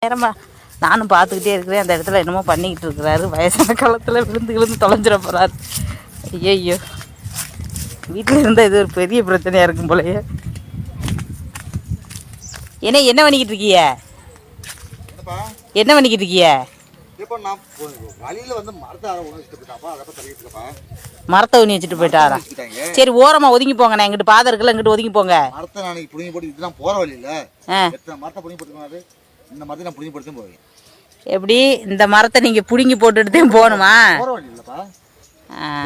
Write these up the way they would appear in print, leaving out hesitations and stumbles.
நேரமா நானும் பார்த்துக்கிட்டே இருக்கிறேன். அந்த இடத்துல என்னமோ பண்ணிக்கிட்டு இருக்கிறாரு. வயசான காலத்தில் விழுந்து தொலைஞ்சிட போகிறாரு. ஐயோ, வீட்டில் இருந்தால் இது ஒரு பெரிய பிரச்சனையாக இருக்கும் போலயே. என்ன பண்ணிக்கிட்டு இருக்கிய? என்ன பண்ணிக்கிட்டு இருக்கிய? மரத்தை ஊனி வச்சுட்டு போயிட்டாரா? சரி, ஓரமா ஒதுங்கி போங்க. நான் எங்கிட்ட பாதை இருக்குல்ல, எங்கிட்ட ஒதுங்கி போங்க. மரத்தை நான் புடிங்கி போட்டு இதுதான் போற வழி இல்ல. மரத்தை புடிங்கி போட்டு இந்த மரத்தை நான் புடிங்கி போட்டு போவேன். எப்படி இந்த மரத்தை நீங்க புடிங்கி போட்டுட்டு போகணுமா? போற வழி இல்லப்பா.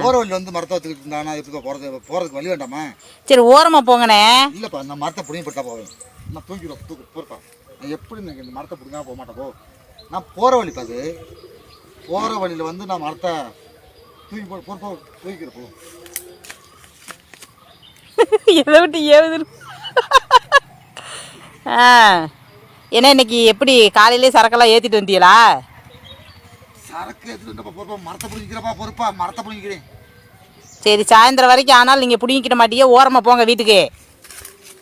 போற வழி வந்து மரத்தை வச்சுக்கிட்டு இருந்தானா எப்படி போறதுக்கு வழி வேண்டாமா? சரி, ஓரமா போங்கண்ணே. இல்லப்பா, நான் மரத்தை புடிங்கி போட்டா போவேன். நான் தூக்கி போறப்பா. நான் எப்படி இந்த மரத்தை புடிங்காம போக மாட்டேன். போ, நான் போற வழி பாது. போற வழியில வந்து நான் மரத்தை தூக்கி போட்டு தூக்கிக்கிறப்போ எதை விட்டு ஏவுது. ஏன்னா இன்னைக்கு எப்படி காலையிலே சரக்கெல்லாம் ஏற்றிட்டு வந்தீங்களா? சரக்கு ஏற்றிட்டு மரத்தை பிடிக்கிறப்பா. பொறுப்பா மரத்தை பிடிக்கிறேன். சரி, சாயந்தரம் வரைக்கும் ஆனாலும் நீங்கள் பிடிங்கிக்கிட மாட்டீங்க. ஓரமாக போங்க வீட்டுக்கு.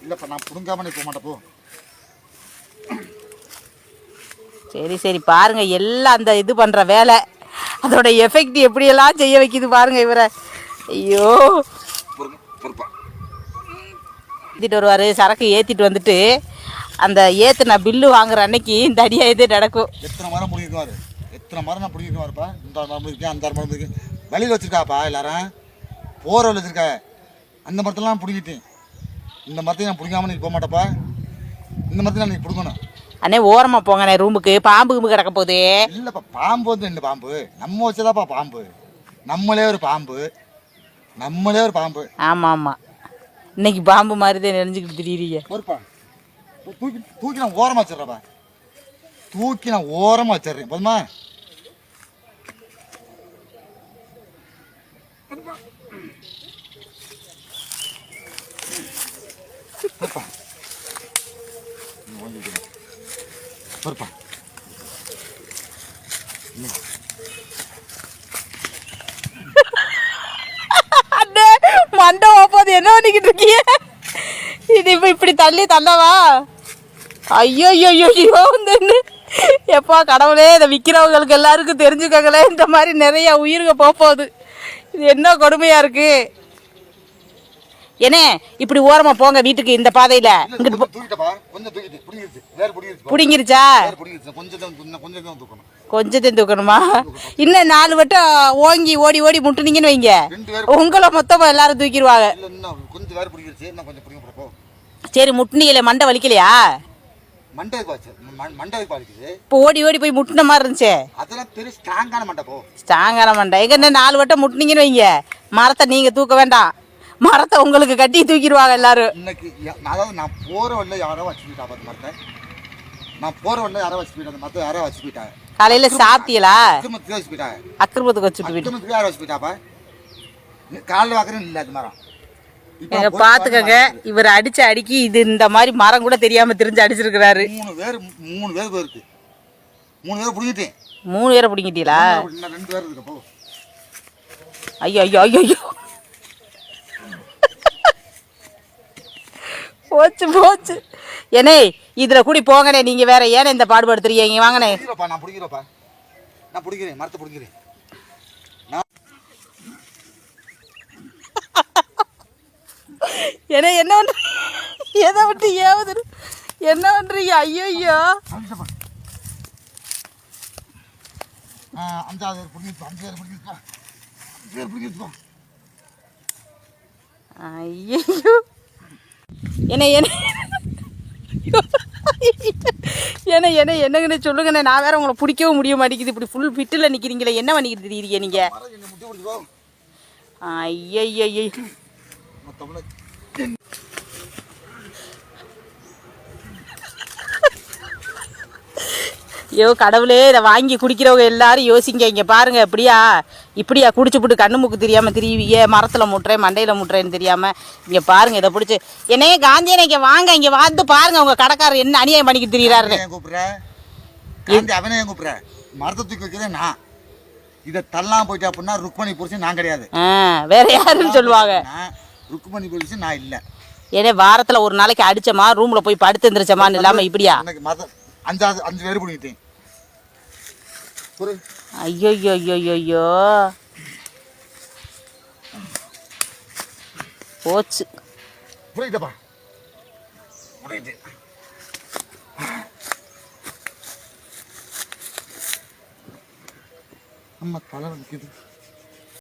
இல்லைப்பா, நான் பிடுங்காம போக மாட்டேன். போ. சரி பாருங்க, எல்லாம் அந்த இது பண்ணுற வேலை, அதோட எஃபெக்ட் எப்படியெல்லாம் செய்ய வைக்கிது பாருங்க இவரை. ஐயோ, ஏற்றிட்டு வருவார். சரக்கு ஏற்றிட்டு வந்துட்டு அந்த ஏற்றுன பில்லு வாங்குற அன்னைக்கு இந்த அடியா இது நடக்கும். எத்தனை மரம் பிடிக்குவார், எத்தனை மரம் நான் பிடிக்குவாருப்பா. இந்த மரம் இருக்கேன், அந்த மரம் இருக்கு, வழியில் வச்சுருக்காப்பா. எல்லாரும் போகிற வழி வச்சுருக்கா. அந்த மரத்தெல்லாம் பிடிக்கிட்டேன். இந்த மரத்தையும் நான் பிடிக்காம நீ போக மாட்டேப்பா. இந்த மரத்தையும் நான் நீ பிடிக்கணும். அண்ணே, ஓரமாக போங்கண்ணே. ரூமுக்கு பாம்பு கிடக்க போகுது. இல்லைப்பா, பாம்பு வந்து என்ன பாம்பு? நம்ம வச்சதாப்பா பாம்பு. நம்மளே ஒரு பாம்பு. ஆமாம், இன்னைக்கு பாம்பு மாதிரி தான் நினைஞ்சுக்கிட்டு திடீரிங்க. பொறுப்பா, தூக்கி நான் ஓரமாக வச்சிடுறப்பா. தூக்கி நான் ஓரமாக வச்சிடுறேன். போதுமா? பொறுப்பா, மண்டை போது என்ன பண்ணிக்கிட்டு இருக்கீங்க? இது இப்படி தள்ளி தள்ளவா? ஐயோ, எப்பா கடவுளே, இதை விற்கிறவங்களுக்கு எல்லாருக்கும் தெரிஞ்சுக்கங்களே. இந்த மாதிரி நிறைய உயிருக்கு போகுது. இது என்ன கொடுமையா இருக்கு. என்ன இப்படி ஓரமா போங்க வீட்டுக்கு. இந்த பாதையில புடிங்கிருச்சா? கொஞ்சத்தையும் தூக்கணுமா? இன்னும் 4 வட்டம் ஓங்கி ஓடி முட்டுனீங்கன்னு வைங்க, உங்களை மொத்தமா எல்லாரும் தூக்கிடுவாங்க. சரி, முட்டுனீங்களே, மண்டை வலிக்கலையா? இப்போ ஓடி போய் முட்டின மாதிரி இருந்துச்சு. ஸ்ட்ராங்கான மண்டை எங்க? 4 வட்டம் முட்டுனீங்கன்னு வைங்க, மரத்தை நீங்க தூக்க வேண்டாம், மரத்தை உங்களுக்கு கட்டி தூக்கிடுவாங்க எல்லாரும். நான் போற வழியில யாரோ வச்சு போயிட்டாங்க. காலையில சாப்பிட்டீங்களா? அக்கிரமத்துக்கு வச்சுட்டு காலையில் வாக்குறேன் இல்லை. அது மரம் எங்க பாத்துக்கங்க, இவர் அடிச்ச அடிக்கி இது இந்த மாதிரி மரம் கூட தெரியாம தெரிஞ்சு அடிச்சிருக்கிறாரு. 3 பேர் போயிருக்கு. 3 பேரை பிடிங்கிட்டேன். 3 பேரை பிடிங்கிட்டீங்களா? 2 பேர் இருக்கு. ஐயோ, போச்சு. ஏனே, இதுல கூடி போங்கனே. நீங்க வேற ஏனே இந்த பாடுபடுத்துறீங்க? வாங்கனே. நான் பிடிக்கிறேன். மரத்தை பிடிக்கிறேன். என்ன எதை விட்டு ஏவுது? என்ன பண்றீங்க? ஐயோ, என்னங்கன்னு சொல்லுங்கண்ணே. நான் வேற உங்களை பிடிக்கவும் முடிய மாட்டேங்குது. இப்படி ஃபுல் ஃபிட்டில் நிற்கிறீங்களே, என்ன பண்ணிக்கிட்டு தெரியுறீங்க நீங்க? ஐயோ, ஐயோ கடவுளே, இதை வாங்கி குடிக்கிறவங்க எல்லாரும் யோசிங்க. இங்கே பாருங்க, இப்படியா குடிச்சு போட்டு கண்ணு மூக்கு தெரியாமல் திரிவிய, மரத்தில் முட்டுறேன் மண்டையில் முட்டுறேன்னு தெரியாமல். இங்கே பாருங்க, இதை பிடிச்சி என்னையே காந்தியனை இங்கே வாங்க, இங்கே வந்து பாருங்க உங்கள் கடைக்காரர் என்ன அநியாயம் பண்ணிக்கிட்டு திரியிறாரு. அவனே கூப்பிட்றேன். மரத்தை தூக்கி வைக்கிறேன் நான். இதை தள்ளலாம் போயிட்டு அப்படின்னா ருக்மணி புரிச்சு நான் கிடையாது, வேற யாருன்னு சொல்லுவாங்க. ருக்மணி புரிச்சு நான் இல்லை. ஏன்னா வாரத்தில் ஒரு நாளைக்கு அடிச்சமா, ரூமில் போய் படுத்து இருந்துருச்சமான்னு இல்லாமல் இப்படியா? அஞ்சு வேறு பிடிக்கிட்டேன். ஐயோ ஐயோ ஐயோ ஐயோ போச்சு. புரியுதப்பா முடியுது. அம்மா தலை வலிக்குது.